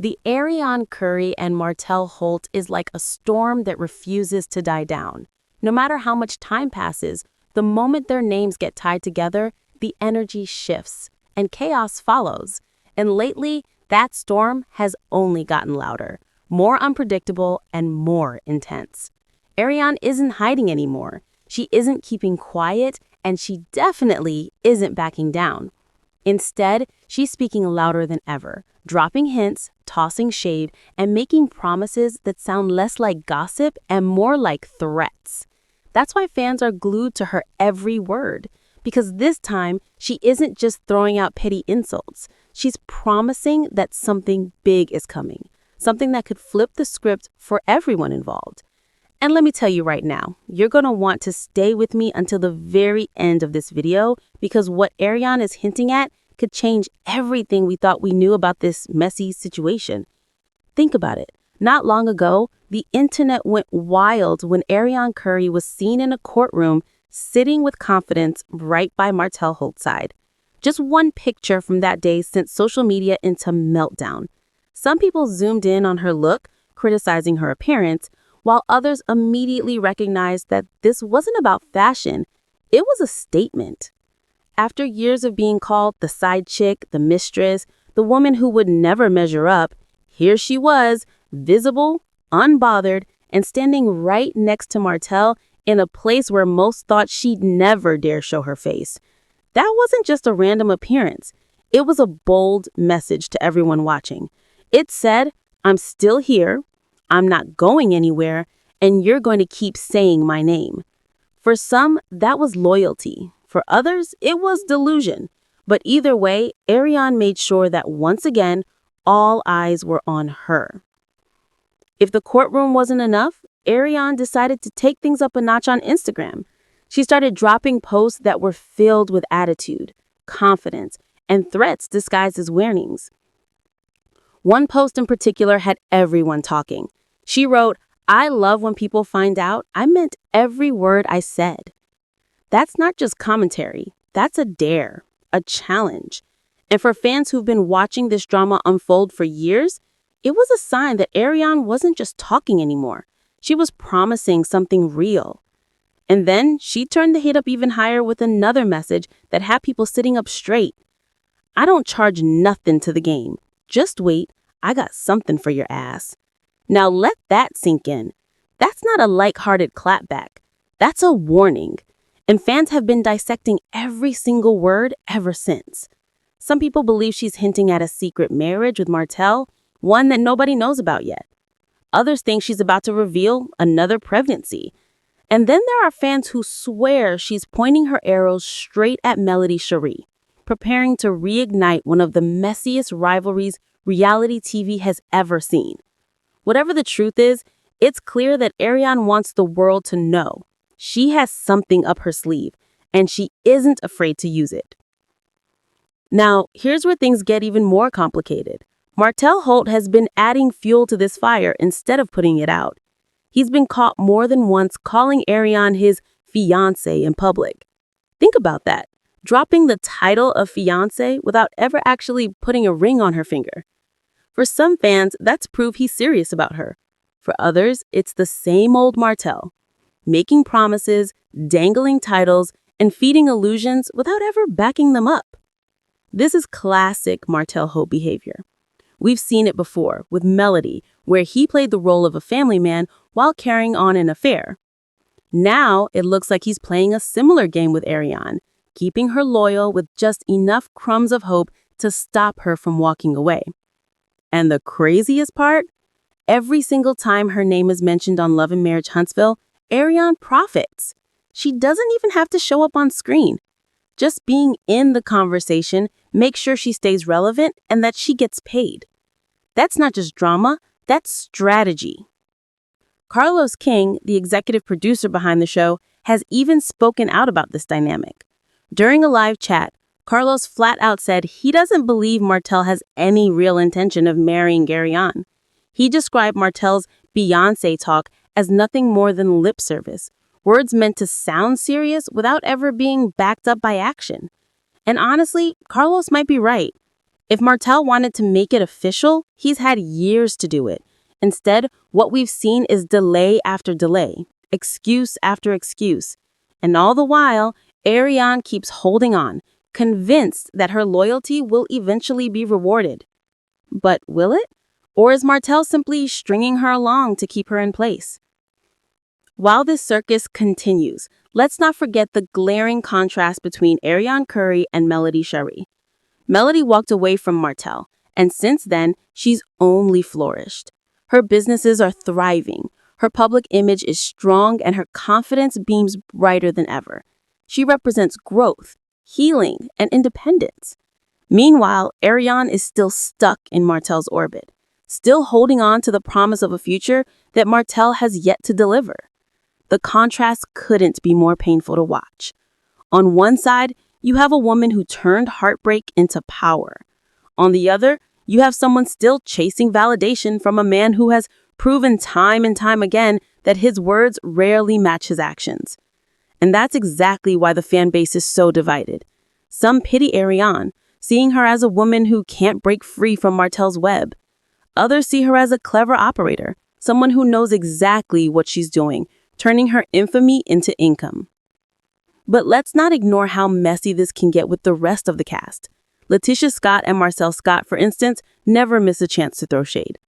The Arionne Curry and Martell Holt is like a storm that refuses to die down. No matter how much time passes, the moment their names get tied together, the energy shifts and chaos follows. And lately, that storm has only gotten louder, more unpredictable, and more intense. Arionne isn't hiding anymore. She isn't keeping quiet, and she definitely isn't backing down. Instead, she's speaking louder than ever, dropping hints, tossing shade, and making promises that sound less like gossip and more like threats. That's why fans are glued to her every word, because this time, she isn't just throwing out petty insults. She's promising that something big is coming, something that could flip the script for everyone involved. And let me tell you right now, you're going to want to stay with me until the very end of this video, because what Arionne is hinting at could change everything we thought we knew about this messy situation. Think about it. Not long ago, the internet went wild when Arionne Curry was seen in a courtroom sitting with confidence right by Martell Holt's side. Just one picture from that day sent social media into meltdown. Some people zoomed in on her look, criticizing her appearance, while others immediately recognized that this wasn't about fashion, it was a statement. After years of being called the side chick, the mistress, the woman who would never measure up, here she was, visible, unbothered, and standing right next to Martell in a place where most thought she'd never dare show her face. That wasn't just a random appearance. It was a bold message to everyone watching. It said, "I'm still here, I'm not going anywhere, and you're going to keep saying my name." For some, that was loyalty. For others, it was delusion. But either way, Arionne made sure that once again, all eyes were on her. If the courtroom wasn't enough, Arionne decided to take things up a notch on Instagram. She started dropping posts that were filled with attitude, confidence, and threats disguised as warnings. One post in particular had everyone talking. She wrote, "I love when people find out I meant every word I said." That's not just commentary. That's a dare, a challenge. And for fans who've been watching this drama unfold for years, it was a sign that Arionne wasn't just talking anymore. She was promising something real. And then she turned the heat up even higher with another message that had people sitting up straight. "I don't charge nothing to the game. Just wait, I got something for your ass." Now let that sink in. That's not a light-hearted clapback. That's a warning. And fans have been dissecting every single word ever since. Some people believe she's hinting at a secret marriage with Martell, one that nobody knows about yet. Others think she's about to reveal another pregnancy. And then there are fans who swear she's pointing her arrows straight at Melody Shari, preparing to reignite one of the messiest rivalries reality TV has ever seen. Whatever the truth is, it's clear that Arionne wants the world to know she has something up her sleeve, and she isn't afraid to use it. Now, here's where things get even more complicated. Martell Holt has been adding fuel to this fire instead of putting it out. He's been caught more than once calling Arionne his fiancé in public. Think about that, dropping the title of fiancé without ever actually putting a ring on her finger. For some fans, that's proof he's serious about her. For others, it's the same old Martell, making promises, dangling titles, and feeding illusions without ever backing them up. This is classic Martell Holt behavior. We've seen it before with Melody, where he played the role of a family man while carrying on an affair. Now, it looks like he's playing a similar game with Arionne, keeping her loyal with just enough crumbs of hope to stop her from walking away. And the craziest part? Every single time her name is mentioned on Love and Marriage Huntsville, Arionne profits. She doesn't even have to show up on screen. Just being in the conversation makes sure she stays relevant and that she gets paid. That's not just drama, that's strategy. Carlos King, the executive producer behind the show, has even spoken out about this dynamic. During a live chat, Carlos flat out said he doesn't believe Martell has any real intention of marrying Arionne. He described Martell's Beyoncé talk as nothing more than lip service, words meant to sound serious without ever being backed up by action. And honestly, Carlos might be right. If Martell wanted to make it official, he's had years to do it. Instead, what we've seen is delay after delay, excuse after excuse. And all the while, Arionne keeps holding on, convinced that her loyalty will eventually be rewarded. But will it? Or is Martell simply stringing her along to keep her in place? While this circus continues, let's not forget the glaring contrast between Arionne Curry and Melody Shari. Melody walked away from Martell, and since then, she's only flourished. Her businesses are thriving, her public image is strong, and her confidence beams brighter than ever. She represents growth, healing, and independence. Meanwhile, Arionne is still stuck in Martell's orbit, still holding on to the promise of a future that Martell has yet to deliver. The contrast couldn't be more painful to watch. On one side, you have a woman who turned heartbreak into power. On the other, you have someone still chasing validation from a man who has proven time and time again that his words rarely match his actions. And that's exactly why the fan base is so divided. Some pity Arionne, seeing her as a woman who can't break free from Martell's web. Others see her as a clever operator, someone who knows exactly what she's doing, turning her infamy into income. But let's not ignore how messy this can get with the rest of the cast. Letitia Scott and Marcel Scott, for instance, never miss a chance to throw shade.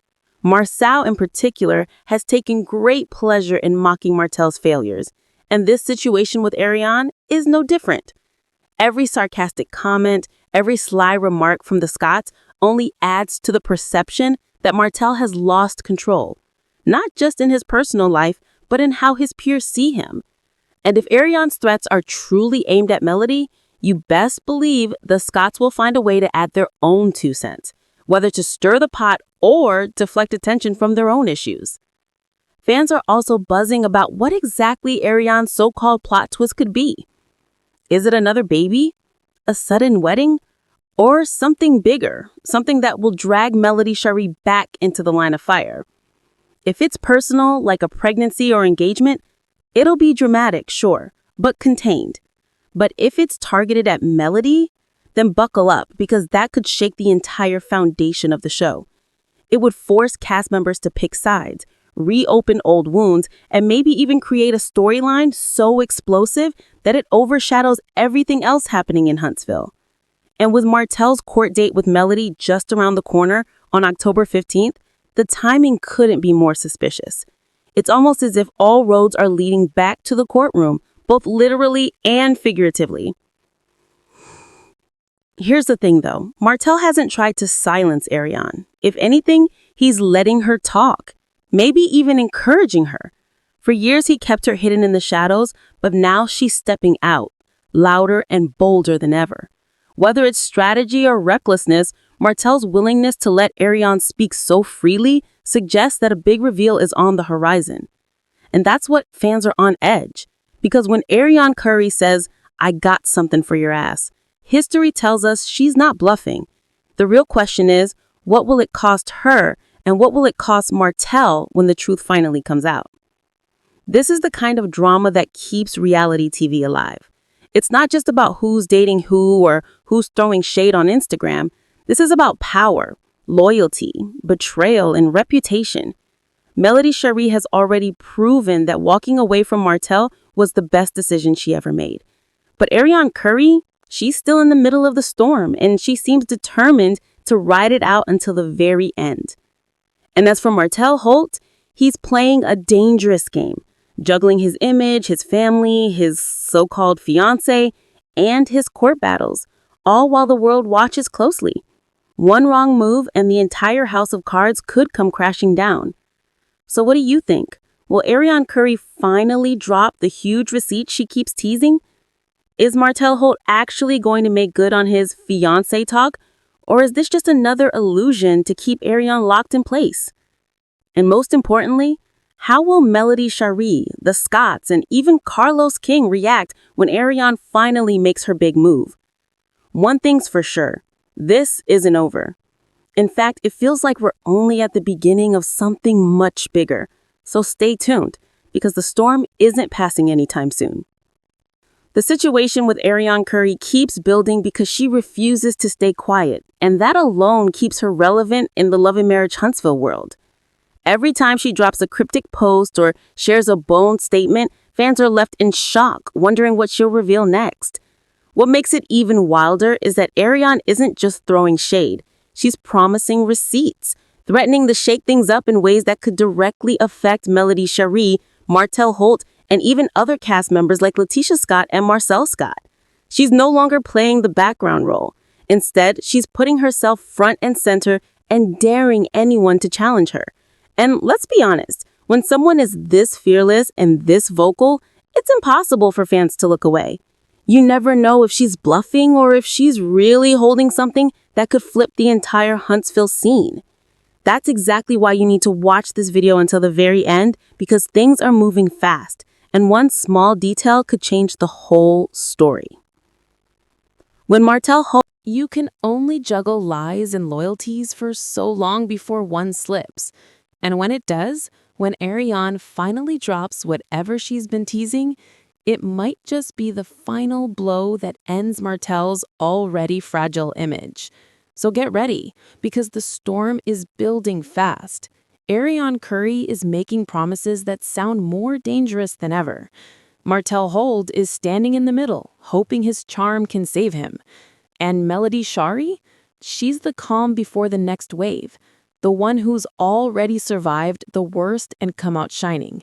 Marcel, in particular, has taken great pleasure in mocking Martell's failures, and this situation with Arionne is no different. Every sarcastic comment, every sly remark from the Scotts only adds to the perception that Martell has lost control, not just in his personal life, but in how his peers see him. And if Arionne's threats are truly aimed at Melody, you best believe the Scotts will find a way to add their own 2 cents, whether to stir the pot or deflect attention from their own issues. Fans are also buzzing about what exactly Arionne's so-called plot twist could be. Is it another baby? A sudden wedding? Or something bigger, something that will drag Melody Shari back into the line of fire? If it's personal, like a pregnancy or engagement, it'll be dramatic, sure, but contained. But if it's targeted at Melody, then buckle up, because that could shake the entire foundation of the show. It would force cast members to pick sides, reopen old wounds, and maybe even create a storyline so explosive that it overshadows everything else happening in Huntsville. And with Martell's court date with Melody just around the corner on October 15th, the timing couldn't be more suspicious. It's almost as if all roads are leading back to the courtroom, both literally and figuratively. Here's the thing, though. Martell hasn't tried to silence Arionne. If anything, he's letting her talk, maybe even encouraging her. For years, he kept her hidden in the shadows, but now she's stepping out, louder and bolder than ever. Whether it's strategy or recklessness, Martell's willingness to let Arionne speak so freely suggests that a big reveal is on the horizon. And that's what fans are on edge. Because when Arionne Curry says, "I got something for your ass," history tells us she's not bluffing. The real question is, what will it cost her, and what will it cost Martell when the truth finally comes out? This is the kind of drama that keeps reality TV alive. It's not just about who's dating who or who's throwing shade on Instagram. This is about power, loyalty, betrayal, and reputation. Melody Shari has already proven that walking away from Martell was the best decision she ever made. But Arionne Curry, she's still in the middle of the storm, and she seems determined to ride it out until the very end. And as for Martell Holt, he's playing a dangerous game, juggling his image, his family, his so-called fiancé, and his court battles, all while the world watches closely. One wrong move and the entire house of cards could come crashing down. So what do you think? Will Arionne Curry finally drop the huge receipt she keeps teasing? Is Martell Holt actually going to make good on his fiancé talk? Or is this just another illusion to keep Arionne locked in place? And most importantly, how will Melody Shari, the Scotts, and even Carlos King react when Arionne finally makes her big move? One thing's for sure, this isn't over. In fact, it feels like we're only at the beginning of something much bigger. So stay tuned, because the storm isn't passing anytime soon. The situation with Arionne Curry keeps building because she refuses to stay quiet, and that alone keeps her relevant in the Love and Marriage Huntsville world. Every time she drops a cryptic post or shares a bold statement, fans are left in shock, wondering what she'll reveal next. What makes it even wilder is that Arionne isn't just throwing shade. She's promising receipts, threatening to shake things up in ways that could directly affect Melody Shari, Martell Holt, and even other cast members like Letitia Scott and Marcel Scott. She's no longer playing the background role. Instead, she's putting herself front and center and daring anyone to challenge her. And let's be honest, when someone is this fearless and this vocal, it's impossible for fans to look away. You never know if she's bluffing or if she's really holding something that could flip the entire Huntsville scene. That's exactly why you need to watch this video until the very end, because things are moving fast, and one small detail could change the whole story. When Martell Holt, you can only juggle lies and loyalties for so long before one slips. And when it does, when Arionne finally drops whatever she's been teasing, it might just be the final blow that ends Martell's already fragile image. So get ready, because the storm is building fast. Arionne Curry is making promises that sound more dangerous than ever. Martell Holt is standing in the middle, hoping his charm can save him. And Melody Shari? She's the calm before the next wave, the one who's already survived the worst and come out shining.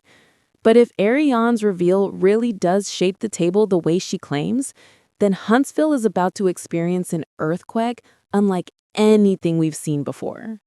But if Arionne's reveal really does shape the table the way she claims, then Huntsville is about to experience an earthquake unlike anything we've seen before.